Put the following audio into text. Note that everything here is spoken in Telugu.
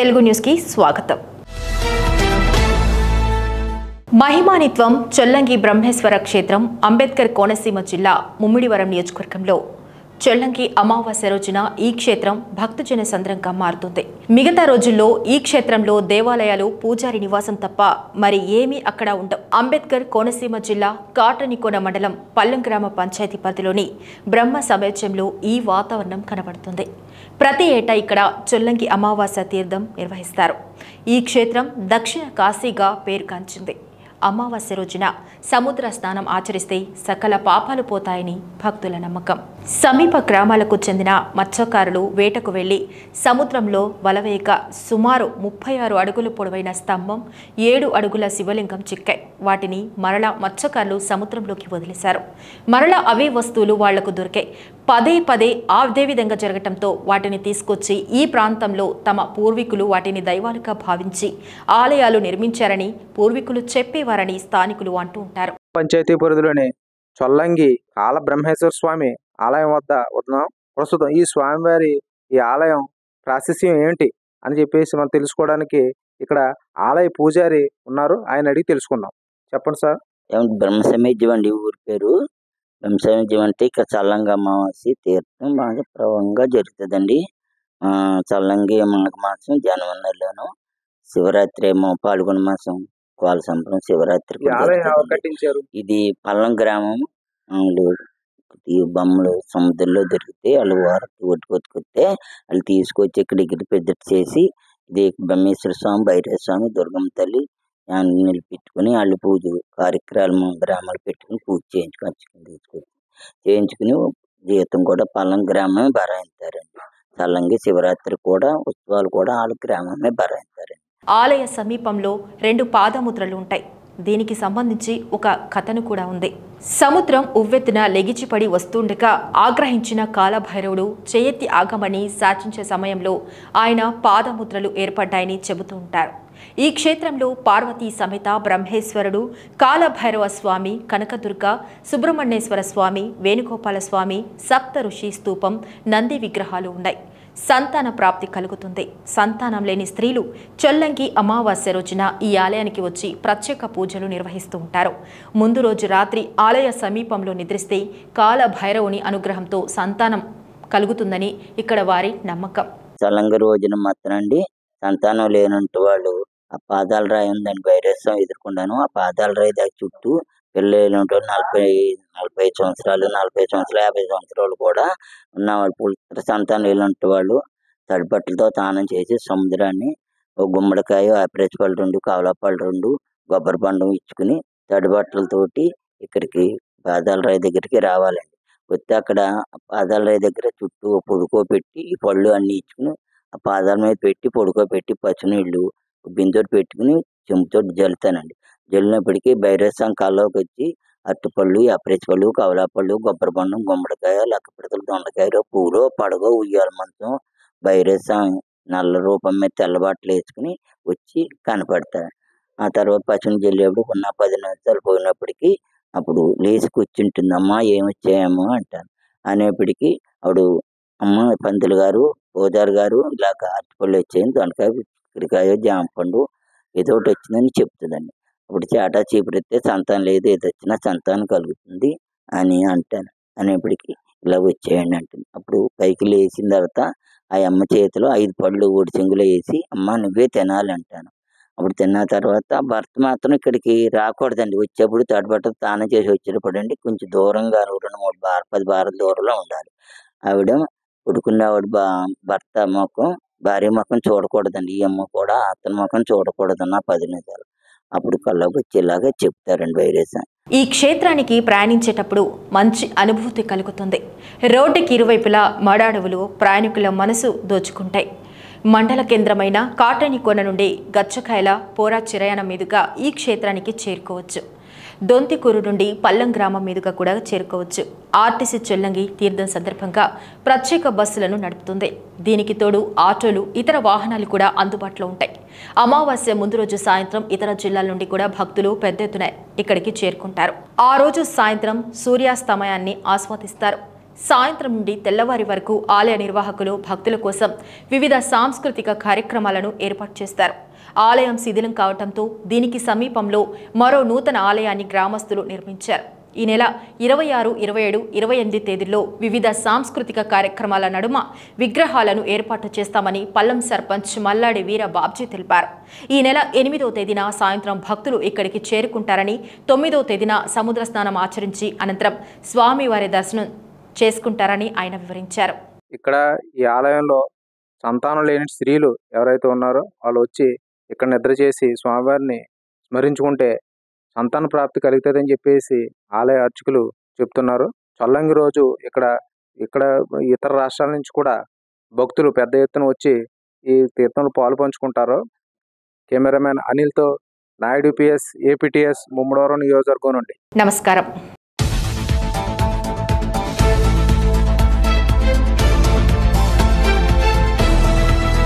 తెలుగు న్యూస్ కి స్వాగతం. మహిమానిత్వం చొల్లంగి బ్రహ్మేశ్వర క్షేత్రం అంబేద్కర్ కోనసీమ జిల్లా ముమ్మిడివరం నియోజకవర్గంలో చొల్లంగి అమావాస్య రోజున ఈ క్షేత్రం భక్తజన సంద్రంగా మారుతుంది. మిగతా రోజుల్లో ఈ క్షేత్రంలో దేవాలయాలు, పూజారి నివాసం తప్ప మరి ఏమీ అక్కడ ఉండవు. అంబేద్కర్ కోనసీమ జిల్లా కాటనికోన మండలం పల్లం గ్రామ పంచాయతీ పరిధిలోని బ్రహ్మ సమాజంలో ఈ వాతావరణం కనబడుతుంది. ప్రతి ఏటా ఇక్కడ చొల్లంగి అమావాస్య తీర్థం నిర్వహిస్తారు. ఈ క్షేత్రం దక్షిణ కాశీగా పేరుగాంచింది. అమావాస్య రోజున సముద్ర స్నానం ఆచరిస్తే సకల పాపాలు పోతాయని భక్తుల నమ్మకం. సమీప గ్రామాలకు చెందిన మత్స్యకారులు వేటకు వెళ్లి సముద్రంలో వలవేయక సుమారు 36 అడుగులు పొడవైన స్తంభం, 7 అడుగుల శివలింగం చిక్కాయి. వాటిని మరలా మత్స్యకారులు సముద్రంలోకి వదిలేశారు. మరలా అవే వస్తువులు వాళ్లకు దొరికాయి. పదే అదే విధంగా జరగటంతో వాటిని తీసుకొచ్చి ఈ ప్రాంతంలో తమ పూర్వీకులు వాటిని దైవాలుగా భావించి ఆలయాలు నిర్మించారని పూర్వీకులు చెప్పేవారని స్థానికులు అంటూ ఉంటారు. పంచాయతీ పరిధిలోని చొల్లంగి కాల బ్రహ్మేశ్వర స్వామి ఆలయం వద్ద ఉన్నాం. ప్రస్తుతం ఈ స్వామివారి ఈ ఆలయం ప్రాశస్యం ఏంటి అని చెప్పేసి మనం తెలుసుకోవడానికి ఇక్కడ ఆలయ పూజారి ఉన్నారు. ఆయన అడిగి తెలుసుకున్నాం. చెప్పండి సార్. బ్రహ్మసమేజ్యం అండి ఊరి పేరు. బ్రహ్మసమేజ్యం అంటే ఇక్కడ చల్లంగి అమావాస్య తీర్థం బాగా ప్రభావంగా జరుగుతుందండి. చల్లంగి మాఘ మాసం జనవరి నెలలోను, శివరాత్రి ఏమో పాల్గొన మాసం కోల సంబరం శివరాత్రి. ఇది పల్లం గ్రామం. ఈ బొమ్మలు సముద్రంలో దొరికితే వాళ్ళు వారికి ఒట్టుకొత్తుకొస్తే వాళ్ళు తీసుకొచ్చి ఇక్కడ పెద్దటి చేసి ఇది బ్రహ్మేశ్వర స్వామి, భైరవ స్వామి, దుర్గమ్మ తల్లి నిలిపెట్టుకుని వాళ్ళు పూజ కార్యక్రమాలు గ్రామాలు పెట్టుకుని పూజ చేయించుకుని జీవితం కూడా పల్లం గ్రామమే బరాయిస్తారండి. చల్లంగి శివరాత్రి కూడా ఉత్సవాలు కూడా వాళ్ళ గ్రామమే బరాయిస్తారండి. ఆలయ సమీపంలో 2 పాదముద్రలు ఉంటాయి. దీనికి సంబంధించి ఒక కథను కూడా ఉంది. సముద్రం ఉవ్వెత్తున లెగిచిపడి వస్తుండగా ఆగ్రహించిన కాలభైరవుడు చేయెత్తి ఆగమని శాసించే సమయంలో ఆయన పాదముద్రలు ఏర్పడ్డాయని చెబుతూ ఉంటారు. ఈ క్షేత్రంలో పార్వతీ సమేత బ్రహ్మేశ్వరుడు, కాలభైరవ స్వామి, కనకదుర్గ, సుబ్రహ్మణ్యేశ్వర స్వామి, వేణుగోపాల స్వామి, సప్త ఋషి స్తూపం, నంది విగ్రహాలు ఉన్నాయి. సంతాన ప్రాప్తి కలుగుతుంది. సంతానం లేని స్త్రీలు చొల్లంగి అమావాస్య రోజున ఈ ఆలయానికి వచ్చి ప్రత్యేక పూజలు నిర్వహిస్తూ ఉంటారు. ముందు రోజు రాత్రి ఆలయ సమీపంలో నిద్రిస్తే కాలభైరవుని అనుగ్రహంతో సంతానం కలుగుతుందని ఇక్కడ వారి నమ్మకం. చల్లంగి రోజున మాత్రం అండి సంతానం లేనంటూ వాళ్ళు ఆ పాదాల రాయి ఉందండి, వైరస్వం ఎదుర్కొన్నాను. ఆ పాదాల రాయి దాని చుట్టూ పిల్లలు 40 సంవత్సరాలు, 40 సంవత్సరాలు, 50 సంవత్సరాలు కూడా ఉన్న వాళ్ళు పుత్ర సంతానం లేనంటే వాళ్ళు తడిబట్టలతో స్నానం చేసి సముద్రాన్ని ఒక గుమ్మడికాయ, ఆపిరేచిపళ్ళు 2, కవలాపళ్ళు 2, కొబ్బరి పండు ఇచ్చుకుని తడిబట్టలతోటి ఇక్కడికి పాదాల రాయి దగ్గరికి రావాలండి. వస్తే అక్కడ పాదాల రాయి దగ్గర చుట్టూ పొడుకోబెట్టి ఈ పళ్ళు అన్ని ఇచ్చుకుని ఆ పాదాల మీద పెట్టి పొడుకోబెట్టి పచ్చినీళ్ళు బిందెతో పెట్టుకుని చెంపుతో జల్లుతానండి. జల్లినప్పటికీ భైరసం కల్లోకి వచ్చి అరటిపళ్ళు, అప్రేచిపళ్ళు, కవలాపళ్ళు, కొబ్బరి పండు, గుమ్మడికాయ, లక్కపిడతలు, దొండకాయలు, పూలు, పడగ, ఉయ్యాల మంచం, భైరసం నల్ల రూపం మీద తెల్లబట్టలు వేసుకుని వచ్చి కనపడతారు. ఆ తర్వాత పచ్చని జల్లేప్పుడు ఉన్న 10 నిమిషాలు పోయినప్పటికీ అప్పుడు లేచి కూర్చుంటుంది. అమ్మ ఏమొచ్చాయేమో అంటాను. అనేప్పటికీ అప్పుడు అమ్మ పంతులు గారు, పూజారి గారు ఇలాగ అరటిపళ్ళు వచ్చాయని, దొండకాయ, చిక్కుడుకాయ, జామపండు ఏదో ఒకటి వచ్చిందని చెప్తుందండి. అప్పుడు చాటా చీపురెత్తే సంతానం లేదు, ఏది వచ్చినా సంతానం కలుగుతుంది అని అంటాను. అనేప్పటికీ ఇలా వచ్చేయండి అంటుంది. అప్పుడు పైకి లేచిన తర్వాత ఆ అమ్మ చేతిలో 5 పళ్ళు ఓడి చెంగులో వేసి అమ్మ నువ్వే తినాలి అంటాను. అప్పుడు తిన్న తర్వాత భర్త మాత్రం ఇక్కడికి రాకూడదండి. వచ్చేప్పుడు తడిబట్టలు స్నానం చేసి వచ్చేటప్పుడు అండి కొంచెం దూరంగా 2-3 బార్ 10 బార్ల దూరంలో ఉండాలి. ఆవిడ కొడుకున్న ఆవిడ భర్త ముఖం, భార్య ముఖం చూడకూడదండి. ఈ అమ్మ కూడా అతని ముఖం చూడకూడదన్న 10 నిమిషాలు. అప్పుడు కళ్ళకు వచ్చేలాగా చెప్తారండి వైరసం. ఈ క్షేత్రానికి ప్రయాణించేటప్పుడు మంచి అనుభూతి కలుగుతుంది. రోడ్డుకి ఇరువైపులా మడాడవులు ప్రయాణికుల మనసు దోచుకుంటాయి. మండల కేంద్రమైన కాటనికోన నుండి గచ్చకాయల పోరా చిరయాన మీదుగా ఈ క్షేత్రానికి చేరుకోవచ్చు. దొంతికూరు నుండి పల్లం గ్రామం మీదుగా కూడా చేరుకోవచ్చు. ఆర్టీసీ చొల్లంగి తీర్థం సందర్భంగా ప్రత్యేక బస్సులను నడుపుతుంది. దీనికి తోడు ఆటోలు, ఇతర వాహనాలు కూడా అందుబాటులో ఉంటాయి. అమావాస్య ముందు రోజు సాయంత్రం ఇతర జిల్లాల నుండి కూడా భక్తులు పెద్ద ఎత్తున ఇక్కడికి చేరుకుంటారు. ఆ రోజు సాయంత్రం సూర్యాస్తమయాన్ని ఆస్వాదిస్తారు. సాయంత్రం నుండి తెల్లవారి వరకు ఆలయ నిర్వాహకులు భక్తుల కోసం వివిధ సాంస్కృతిక కార్యక్రమాలను ఏర్పాటు చేస్తారు. ఆలయం శిథిలం కావడంతో దీనికి సమీపంలో మరో నూతన ఆలయాన్ని గ్రామస్తులు నిర్మించారు. ఈ నెల 26, 27, 28 తేదీల్లో వివిధ సాంస్కృతిక కార్యక్రమాల నడుమ విగ్రహాలను ఏర్పాటు చేస్తామని పల్లం సర్పంచ్ మల్లాడి వీర బాబ్జీ తెలిపారు. ఈ నెల 8వ తేదీన సాయంత్రం భక్తులు ఇక్కడికి చేరుకుంటారని, 9వ తేదీన సముద్ర స్నానం ఆచరించి అనంతరం స్వామివారి దర్శనం చేసుకుంటారని ఆయన వివరించారు. ఇక్కడ ఈ ఆలయంలో సంతానం లేని స్త్రీలు ఎవరైతే ఉన్నారో వాళ్ళు వచ్చి ఇక్కడ నిద్ర చేసి స్వామివారిని స్మరించుకుంటే సంతాన ప్రాప్తి కలుగుతుందని చెప్పేసి ఆలయ అర్చకులు చెప్తున్నారు. చొల్లంగి రోజు ఇక్కడ ఇతర రాష్ట్రాల నుంచి కూడా భక్తులు పెద్ద ఎత్తున వచ్చి ఈ తీర్థంలో పాలు పంచుకుంటారు. కెమెరామెన్ అనిల్తో నాయుడు PS, APTS, ముమ్మడివరం నియోజకవర్గం నుండి. నమస్కారం.